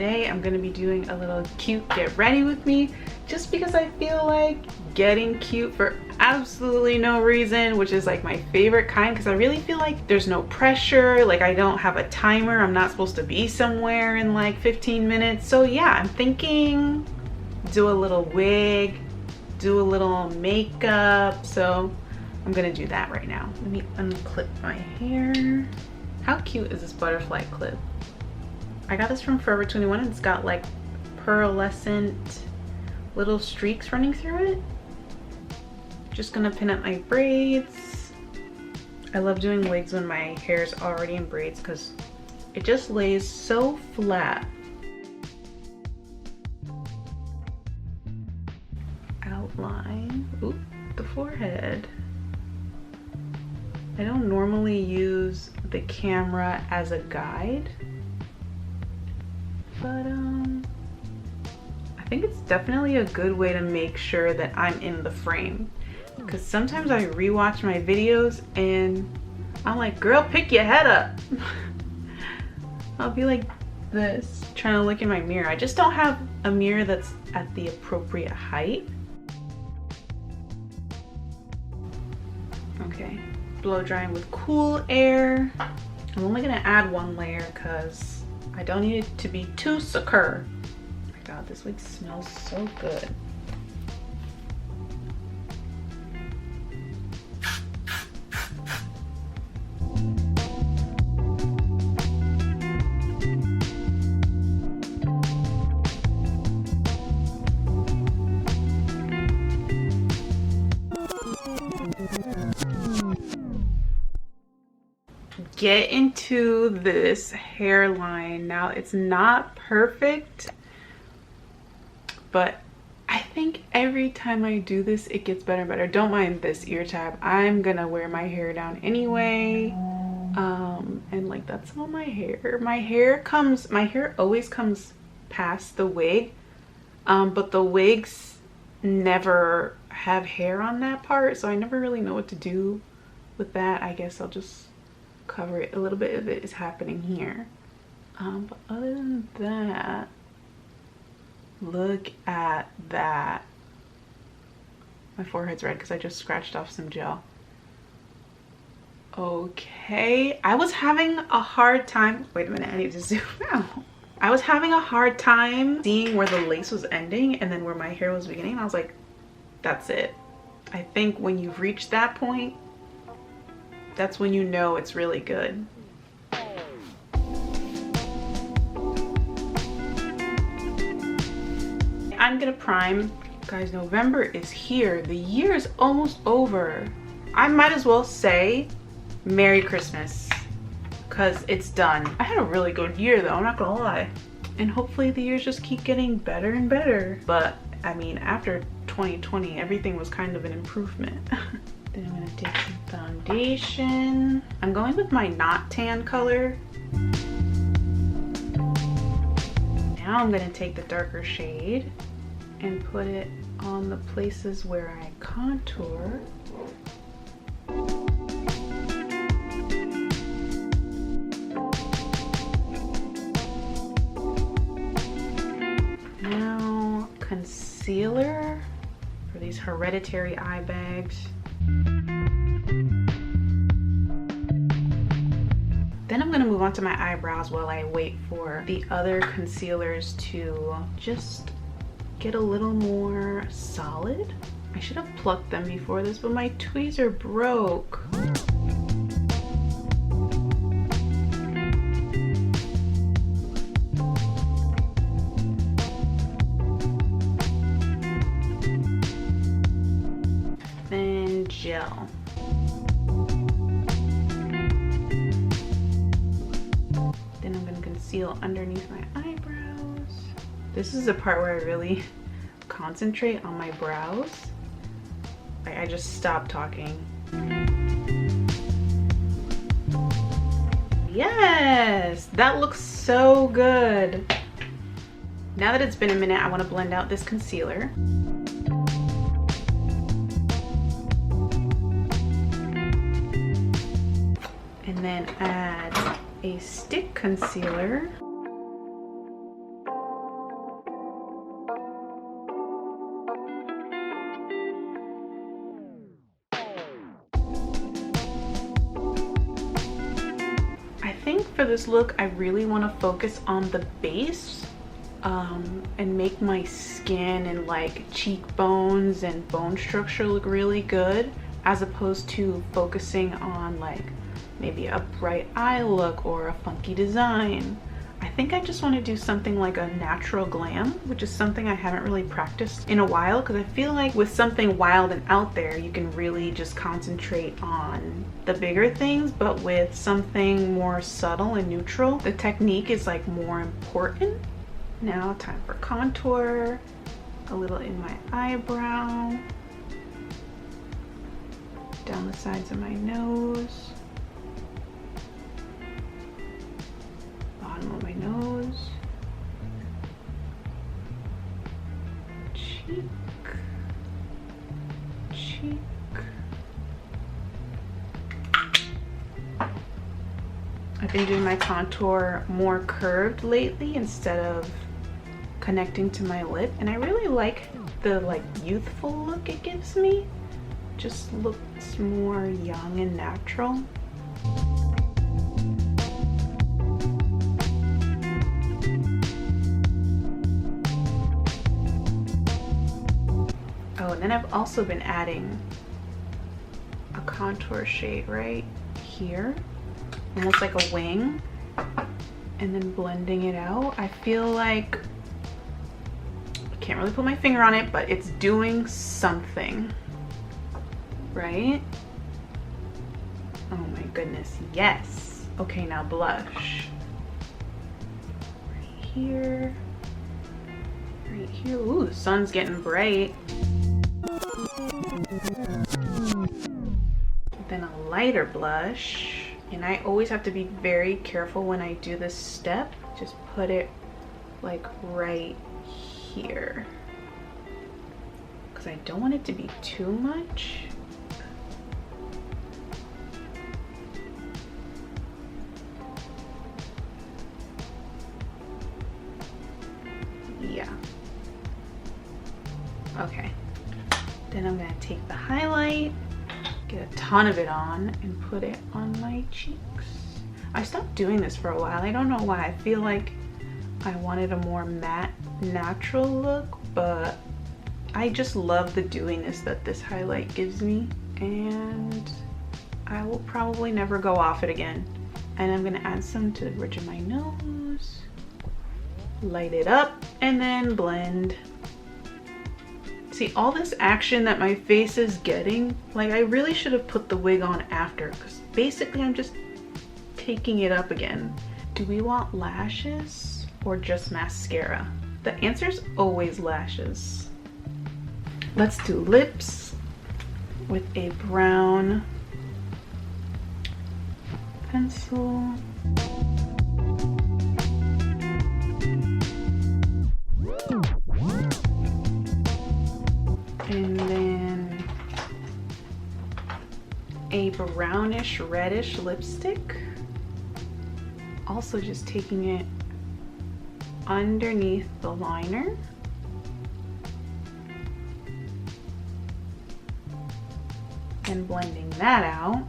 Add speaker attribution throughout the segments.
Speaker 1: today I'm gonna be doing a little cute get ready with me, just because I feel like getting cute for absolutely no reason, which is like my favorite kind, because I really feel like there's no pressure, like I don't have a timer, I'm not supposed to be somewhere in like 15 minutes. So yeah, I'm thinking do a little wig, do a little makeup, so I'm gonna do that right now. Let me unclip my hair. How cute is this butterfly clip? I got this from Forever 21 and it's got like pearlescent little streaks running through it. Just gonna pin up my braids. I love doing wigs when my hair is already in braids because it just lays so flat. Outline, oop, the forehead. I don't normally use the camera as a guide, but I think it's definitely a good way to make sure that I'm in the frame, because sometimes I rewatch my videos and I'm like, girl, pick your head up. I'll be like this, trying to look in my mirror. I just don't have a mirror that's at the appropriate height. Okay, blow drying with cool air. I'm only gonna add one layer because I don't need it to be too secure. Oh my god, this wig smells so good. Get into this hairline. Now it's not perfect, but I think every time I do this it gets better and better. Don't mind this ear tab, I'm gonna wear my hair down anyway. And like that's all my hair. My hair always comes past the wig, but the wigs never have hair on that part, so I never really know what to do with that. I guess I'll just cover it. A little bit of it is happening here, but other than that, look at that. My forehead's red because I just scratched off some gel. Okay, I was having a hard time, wait a minute, I need to zoom out. I was having a hard time seeing where the lace was ending and then where my hair was beginning. I was like, that's it. I think when you've reached that point, that's when you know it's really good. I'm gonna prime. Guys, November is here. The year is almost over. I might as well say Merry Christmas because it's done. I had a really good year though, I'm not gonna lie. And hopefully the years just keep getting better and better. But I mean, after 2020, everything was kind of an improvement. Then I'm gonna take some foundation. I'm going with my not tan color. Now I'm gonna take the darker shade and put it on the places where I contour. Now concealer for these hereditary eye bags. Then I'm gonna move on to my eyebrows while I wait for the other concealers to just get a little more solid. I should have plucked them before this, but my tweezer broke. Then gel. Then I'm gonna conceal underneath my eyebrows. This is the part where I really concentrate on my brows. I just stopped talking. Yes, that looks so good. Now that it's been a minute, I want to blend out this concealer. And then add a stick concealer. this look, I really want to focus on the base and make my skin and like cheekbones and bone structure look really good, as opposed to focusing on like maybe a bright eye look or a funky design. I think I just want to do something like a natural glam, which is something I haven't really practiced in a while, because I feel like with something wild and out there, you can really just concentrate on the bigger things, but with something more subtle and neutral, the technique is like more important. Now time for contour, a little in my eyebrow, down the sides of my nose, bottom of my nose, cheek, cheek. I've been doing my contour more curved lately instead of connecting to my lip, and I really like the like youthful look it gives me. Just looks more young and natural. Oh, and then I've also been adding a contour shade right here, almost like a wing, and then blending it out. I feel like, I can't really put my finger on it, but it's doing something, right? Oh my goodness, yes. Okay, now blush. Right here, right here. Ooh, the sun's getting bright. Then a lighter blush. And I always have to be very careful when I do this step. Just put it like right here, because I don't want it to be too much. Yeah. Okay. Then I'm gonna take the highlight, get a ton of it on, and put it on my cheeks. I stopped doing this for a while. I don't know why. I feel like I wanted a more matte, natural look, but I just love the dewiness that this highlight gives me, and I will probably never go off it again. And I'm gonna add some to the bridge of my nose, light it up, and then blend. See, all this action that my face is getting, like I really should have put the wig on after, because basically I'm just taking it up again. Do we want lashes or just mascara? The answer is always lashes. Let's do lips with a brown pencil. And then a brownish reddish lipstick. Also just taking it underneath the liner. And blending that out.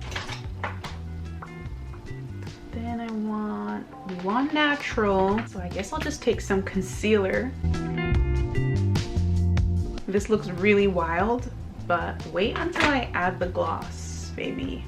Speaker 1: Then we want natural, so I guess I'll just take some concealer. This looks really wild, but wait until I add the gloss, baby.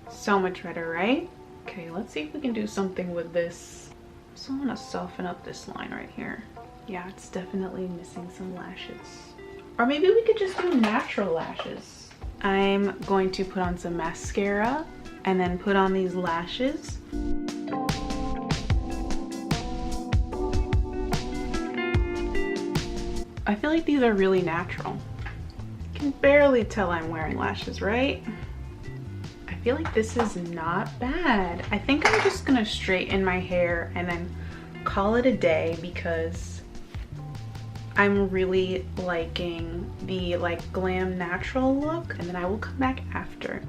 Speaker 1: So much better, right? Okay, let's see if we can do something with this. So I want to soften up this line right here. Yeah, it's definitely missing some lashes. Or maybe we could just do natural lashes. I'm going to put on some mascara and then put on these lashes. I feel like these are really natural. You can barely tell I'm wearing lashes, right? I feel like this is not bad. I think I'm just gonna straighten my hair and then call it a day, because I'm really liking the like glam natural look, and then I will come back after.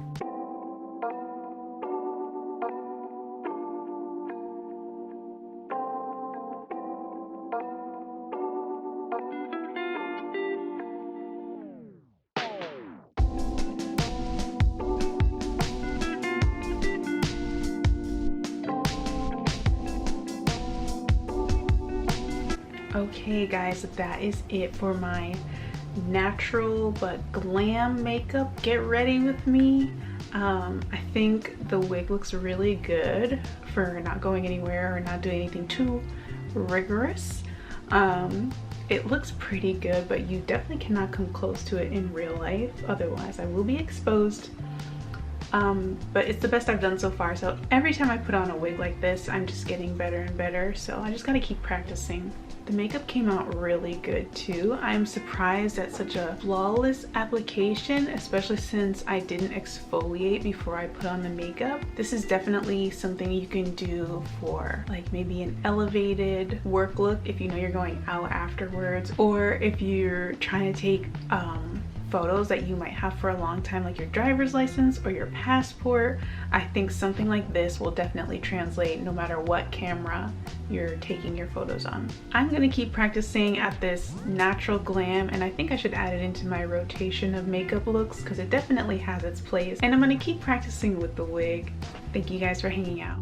Speaker 1: Okay guys, that is it for my natural but glam makeup. Get ready with me. I think the wig looks really good for not going anywhere or not doing anything too rigorous. It looks pretty good, but you definitely cannot come close to it in real life, otherwise I will be exposed. But it's the best I've done so far, so every time I put on a wig like this, I'm just getting better and better, so I just gotta keep practicing. The makeup came out really good too. I'm surprised at such a flawless application, especially since I didn't exfoliate before I put on the makeup. This is definitely something you can do for like maybe an elevated work look if you know you're going out afterwards, or if you're trying to take photos that you might have for a long time, like your driver's license or your passport. I think something like this will definitely translate no matter what camera you're taking your photos on. I'm gonna keep practicing at this natural glam, and I think I should add it into my rotation of makeup looks because it definitely has its place, and I'm gonna keep practicing with the wig. Thank you guys for hanging out.